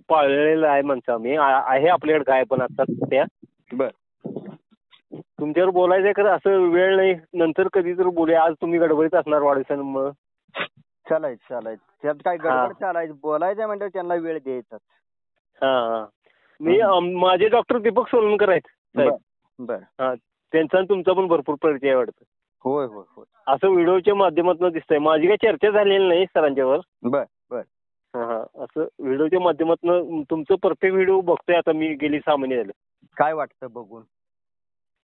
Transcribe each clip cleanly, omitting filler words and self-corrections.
पाळलेलं आहे माणसं आम्ही. आहे आपल्याकडे गाय पण आता त्या. बर. तुमच्यावर बोलायचंय खरं असं वेळ नाही. नंतर कधी तर बोलूया. आज तुम्ही गडबडीत असणार वाढदिवसामुळं. चालायचं त्यात काय गडबड चालायचं. बोलायचं म्हणजे त्यांना वेळ द्यायचा. मी माझे डॉक्टर दीपक सोलनकर आहेत साहेब. बर. त्यांचा तुमचा पण भरपूर परिचय आहे वाटतं. होय होय होय. असं व्हिडिओच्या माध्यमातून दिसतंय. माझी काही चर्चा झालेली नाही सरांच्यावर. बर बर. असं व्हिडिओच्या माध्यमातून तुमचं प्रत्येक व्हिडिओ बघतोय आता मी गेली 6 महिने झाले. काय वाटतं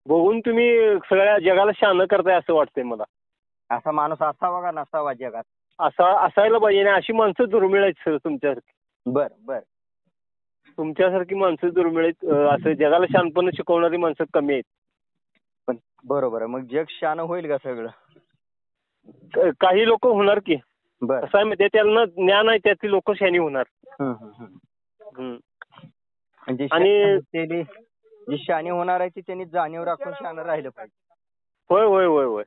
बघून तुम्ही सगळ्या जगाला शहाणं करताय असं वाटतंय मला. असा माणूस असावा का नसावा जगात? असायला पाहिजे ना. अशी माणसं दुर्मिळ आहेत सर तुमच्यासारखी. बर बर. तुमच्यासारखी माणसं दुर्मिळ आहेत. असं जगाला शहाणपण शिकवणारी माणसं कमी आहेत. पण बरोबर आहे. मग जग शहाणं होईल का सगळं? काही लोक होणार की. बर. कसं आहे माहिती, त्यांना ज्ञान आहे त्यातली लोक शहाणी होणार. आणि जी शहाणी होणार आहे ती त्यांनी जाणीव राखून शहाणं राहिलं पाहिजे. होय होय होय होय.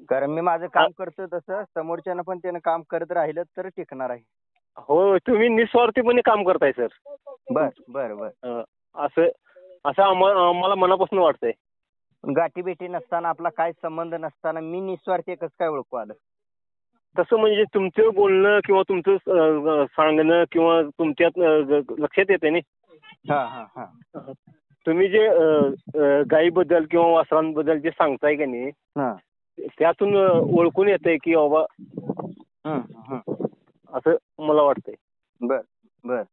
कारण मी माझं काम करतो तसं समोरच्यानं पण त्यानं काम करत राहिलं तर टिकणार आहे. हो, तुम्ही निस्वार्थीपणे काम करताय सर. बर बर बर. असं आम्हाला मनापासून वाटतंय. गाठी भेटी नसताना, आपला काय संबंध नसताना मी निस्वार्थी कसं काय ओळखू आलं? तसं म्हणजे तुमचं बोलणं किंवा तुमचं सांगणं किंवा तुमच्यात लक्षात येते ना. तुम्ही जे गायीबद्दल किंवा वासरांबद्दल जे सांगताय का नाही, त्यातून ओळखून येतंय की बाबा असं मला वाटतंय. बर बर.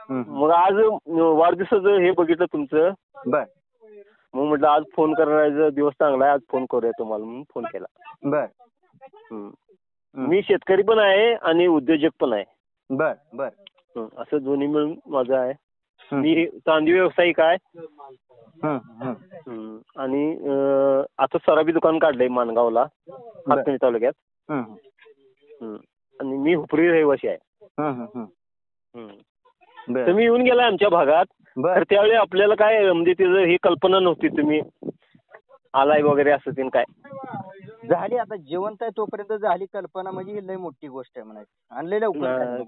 मग आज वाढदिवसाचं हे बघितलं तुमचं. बर. मग म्हटलं आज फोन करायचा दिवस चांगला आहे, आज फोन करूया तुम्हाला म्हणून फोन केला. बर. मी शेतकरी पण आहे आणि उद्योजक पण आहे. बर बर. असं दोन्ही मिळून माझं आहे. मी चांदी व्यावसायिक आहे. आणि आता सराबी दुकान काढलंय माणगावला, हातकणी तालुक्यात. आणि मी हुपरी रहिवासी आहे. तुम्ही येऊन गेलाय आमच्या भागात, तर त्यावेळी आपल्याला काय म्हणजे त्याचं ही कल्पना नव्हती तुम्ही आलाय वगैरे असं ते काय. झाली आता जिवंत आहे तोपर्यंत झाली कल्पना, म्हणजे लय मोठी गोष्ट आहे म्हणायची. आणि लय लवकर.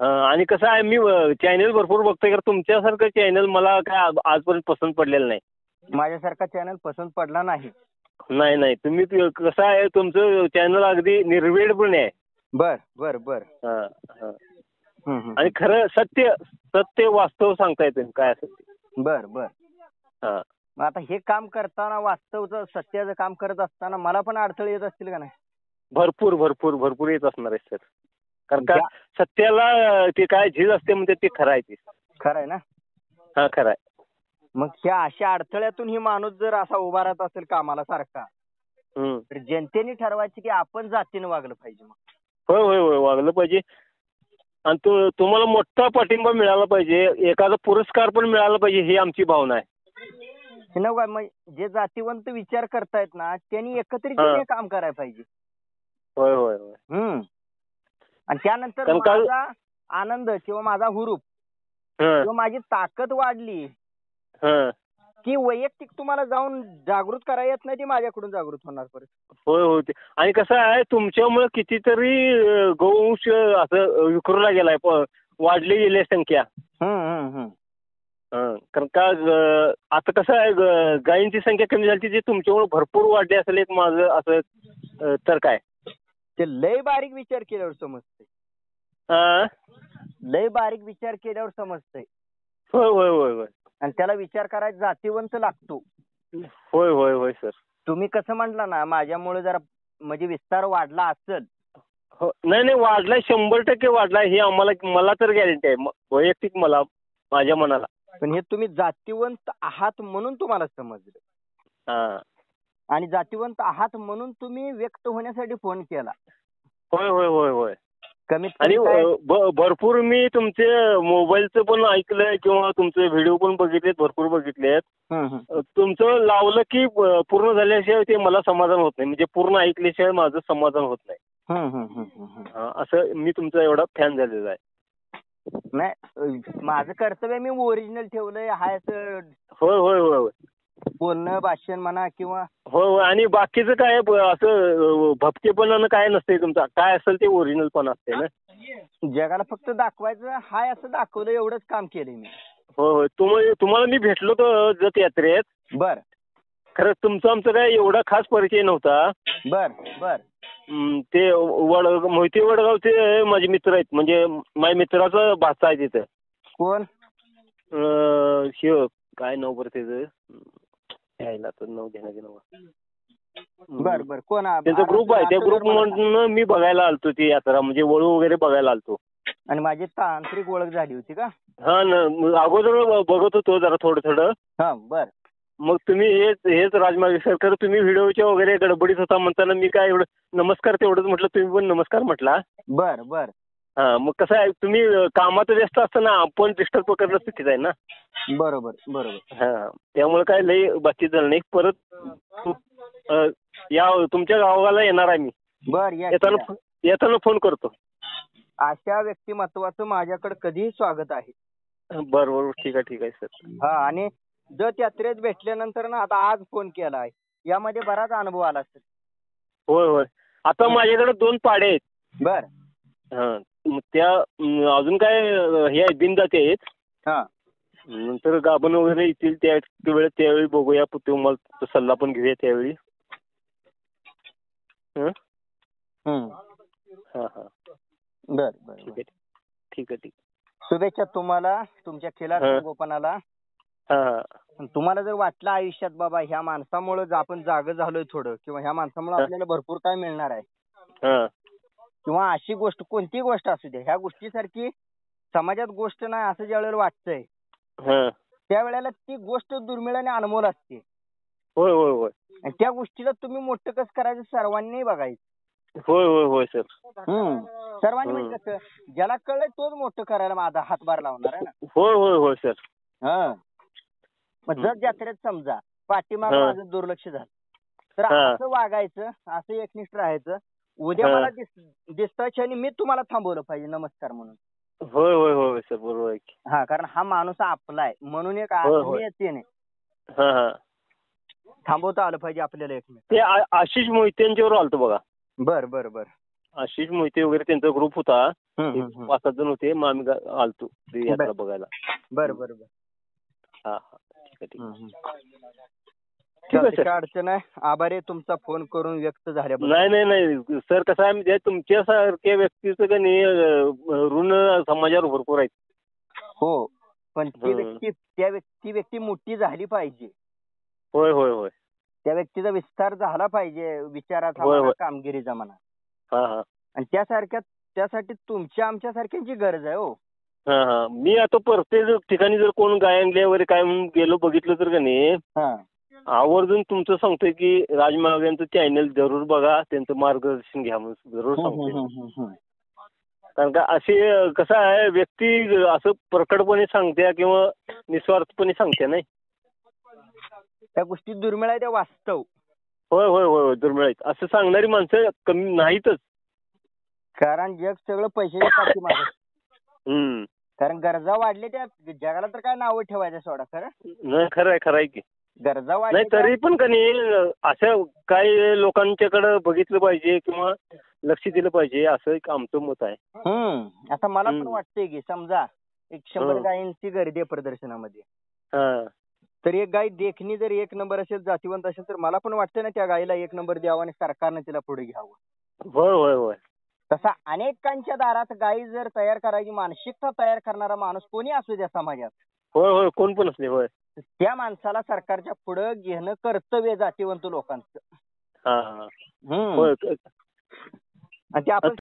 आणि कसं आहे, मी चॅनल भरपूर बघतोय, कारण तुमच्यासारखं चॅनल मला काय आजपर्यंत पसंत पडलेलं नाही. माझ्यासारखा चॅनल पसंत पडला नाही. नाही तुम्ही कसं आहे, तुमचं चॅनल अगदी निर्वेळपणे आहे. बर बर बर. आणि खरं सत्य वास्तव सांगताय तुम्ही काय असं. बर बर. मग आता हे काम करताना, वास्तवचं सत्याचं काम करत असताना मला पण अडथळे येत असतील का नाही? भरपूर भरपूर भरपूर येत असणार आहे सर. कारण का सत्याला ते काय झीज असते म्हणजे ते खरं आहे. ते खरं आहे ना? खरं आहे. मग ह्या अशा अडथळ्यातून ही माणूस जर असा उभा राहत असेल कामाला सारखा, तर जनतेने ठरवायचं की आपण जातीनं वागलं पाहिजे. मग होय होय होय, वागलं पाहिजे. आणि तुम्हाला मोठा पाठिंबा मिळाला पाहिजे, एखादा पुरस्कार पण मिळाला पाहिजे, ही आमची भावना आहे. मग जे जातीवंत विचार करतायत ना, त्यांनी एकत्रित काम करायला पाहिजे. होय होय होय. आणि त्यानंतर माझा आनंद किंवा माझा हुरूप किंवा माझी ताकद वाढली की वैयक्तिक तुम्हाला जाऊन जागृत करायला येत नाही, ती माझ्याकडून जागृत होणार परत. होय होते. आणि कसं आहे, तुमच्यामुळे कितीतरी गोवंश असं विखुरला गेलाय, वाढली गेली संख्या. कारण का आता कसं आहे, गायींची संख्या कमी झाली, ती तुमच्यामुळे भरपूर वाढली असेल एक माझं असं तर काय. ते लय बारीक विचार केल्यावर समजतंय. लय बारीक विचार केल्यावर समजतंय. होय होय होय होय. आणि त्याला विचार करायला जातीवंत लागतो. होय होय होय सर. तुम्ही कसं म्हटलं ना, माझ्यामुळे जरा म्हणजे विस्तार वाढला असेल. हो, नाही वाढलाय, 100% वाढलाय, हे मला तर गॅरंटी आहे वैयक्तिक, मला माझ्या मनाला. पण हे तुम्ही जातीवंत आहात म्हणून तुम्हाला समजलं. आणि जातीवंत आहात म्हणून तुम्ही व्यक्त होण्यासाठी फोन केला. होय होय होय होय. आणि भरपूर मी तुमचे मोबाईलचं पण ऐकलंय किंवा तुमचे व्हिडिओ पण बघितलेत, भरपूर बघितलेत. तुमचं लावलं की पूर्ण झाल्याशिवाय ते मला समाधान होत नाही, म्हणजे पूर्ण ऐकल्याशिवाय माझं समाधान होत नाही. असं मी तुमचा एवढा फॅन झालेला आहे. नाही, माझं कर्तव्य मी ओरिजिनल ठेवलंय. हाय असं. होय होय होय. बोलणं भाषण म्हणा किंवा हो आणि बाकीचं काय असं भपकेपणानं काय नसते तुमचा, काय असेल ते ओरिजिनल पण असते ना. जगाला फक्त दाखवायचं हाय असं दाखवलं एवढंच काम केलंय मी. हो तुम्हाला मी भेटलो होतो जत यात्रेत. बर. खरं तुमचं आमचं काय एवढा खास परिचय नव्हता. बर बर. ते मोहिते वडगावचे माझे मित्र आहेत, म्हणजे माझ्या मित्राचा भाचा आहे तिथं. कोण? शिव काय नाव बरं त्याचं, यायला तर नाव घेण्याचे नाव. बर बर. कोण? त्यांचा ग्रुप आहे, त्या ग्रुप मधून मी बघायला आलतो ती यात्रा, म्हणजे वळू वगैरे बघायला आलतो. आणि माझी तांत्रिक ओळख झाली होती का? हा ना, अगोदर बघत होतो जरा थोडं. हा बर. मग तुम्ही हेच राजमार्ग सर, तुम्ही व्हिडिओच्या वगैरे गडबडीत होता म्हणताना मी काय एवढं नमस्कार तेवढंच म्हटलं, तुम्ही पण नमस्कार म्हटला. बर बर. हा मग कसं आहे, तुम्ही कामात व्यस्त असताना आपण डिस्टर्ब करणं चुकीचं आहे ना. बरोबर बरोबर. हा त्यामुळे काय लई बाकी झालं नाही. परत या तुमच्या गावाला येणार आहे मी. बर. येताना फोन करतो. अशा व्यक्तिमत्वाचं माझ्याकडे कधीही स्वागत आहे. बरोबर. ठीक आहे सर. हा आणि जत यात्रेत भेटल्यानंतर ना आता आज फोन केला आहे, यामध्ये बराच अनुभव आला सर. होय. आता माझ्याकडे 2 पाडे आहेत. बर. हा मग त्या अजून काय हे आहेत, बिनदाते आहेत. हा. नंतर गाभण वगैरे येतील त्यावेळी बघूया, तुम्हाला सल्ला पण घेऊया त्यावेळी. हा. बर. ठीक आहे. शुभेच्छा तुम्हाला तुमच्या खिलार संगोपनाला. तुम्हाला जर वाटलं आयुष्यात बाबा ह्या माणसामुळे आपण जागं झालोय थोडं, किंवा ह्या माणसामुळे आपल्याला भरपूर काय मिळणार आहे, किंवा अशी गोष्ट कोणतीही गोष्ट असू दे, ह्या गोष्टीसारखी समाजात गोष्ट नाही असं ज्या वेळेला वाटतंय, त्यावेळेला ती गोष्ट दुर्मिळ आणि अनमोल असते. होय. आणि त्या गोष्टीला तुम्ही मोठं कसं करायचं सर्वांनी बघायचं. होय सर. सर्वांनी म्हणजे कसं, ज्याला कळलंय तोच मोठं करायला माझा हातभार लावणार आहे ना. होय सर. मग जत यात्रेत समजा पाठीमागं माझं दुर्लक्ष झालं, तर असं वागायचं, असं एकनिष्ठ राहायचं. उद्या मला दिसता क्षणी मी तुम्हाला थांबवलं पाहिजे नमस्कार म्हणून. होय सर, बरोबर आहे. हा, कारण हा माणूस आपला आहे म्हणून एक आत्मीयते नाही थांबवता आलं पाहिजे आपल्याला एकमेक. ते आशिष मोहितेंच्यावर आलतो बघा. बर. आशिष मोहिते वगैरे त्यांचा ग्रुप होता, 5-7 जण होते. मग आम्ही आलतो यात्रा बघायला. बर. हा ठीक आहे. काय अडचण आहे? आभारी तुमचा फोन करून व्यक्त झाल्या. नाही सर, कसं आहे म्हणजे तुमच्यासारख्या व्यक्तीचं का नाही ऋण समाजावर भरपूर आहेत. हो, पण ती व्यक्ती मोठी झाली पाहिजे. होय. त्या व्यक्तीचा विस्तार झाला पाहिजे, विचाराचा, कामगिरीचा म्हणा. आणि त्यासाठी तुमच्या आमच्यासारख्यांची गरज आहे. हो. मी आता प्रत्येक ठिकाणी जर कोण गायनले वगैरे काय म्हणून गेलो बघितलं तर का नाही, आवर्जून तुमचं सांगतोय की राजमार्ग यांचं चॅनल जरूर बघा, त्यांचं मार्गदर्शन घ्या म्हणून जरूर सांगतोय. कारण का असे कसं आहे, व्यक्ती असं प्रकटपणे सांगते किंवा निस्वार्थपणे सांगते नाही, त्या गोष्टी दुर्मिळ आहे, त्या वास्तव. होय दुर्मिळ आहेत. असं सांगणारी माणसं कमी नाहीतच. कारण जग सगळं पैशाच्या पाठीमागे. कारण गरजा वाढले, त्या जगाला तर काय नावं ठेवायचं सोडा. खरं आहे की गरजा वाढल्या, तरी पण का नाही असं काही लोकांच्याकडे बघितलं पाहिजे किंवा लक्ष दिलं पाहिजे, असं एक आमचं मत आहे. आता मला पण वाटतंय की समजा 100 गायींची गर्दी आहे प्रदर्शनामध्ये, तर एक गाय देखणी जर 1 नंबर असेल, जातीवंत असेल, तर मला पण वाटतं ना त्या गायीला 1 नंबर द्यावा आणि सरकारनं तिला पुढे घ्यावं. होय. तसा अनेकांच्या दारात गायी जर तयार करायची मानसिकता तयार करणारा माणूस कोणी असू द्या समाजात, होय कोण पण असले, होय, त्या माणसाला सरकारच्या पुढे घेणं कर्तव्य जातीवंत लोकांचं. आणि ते आपण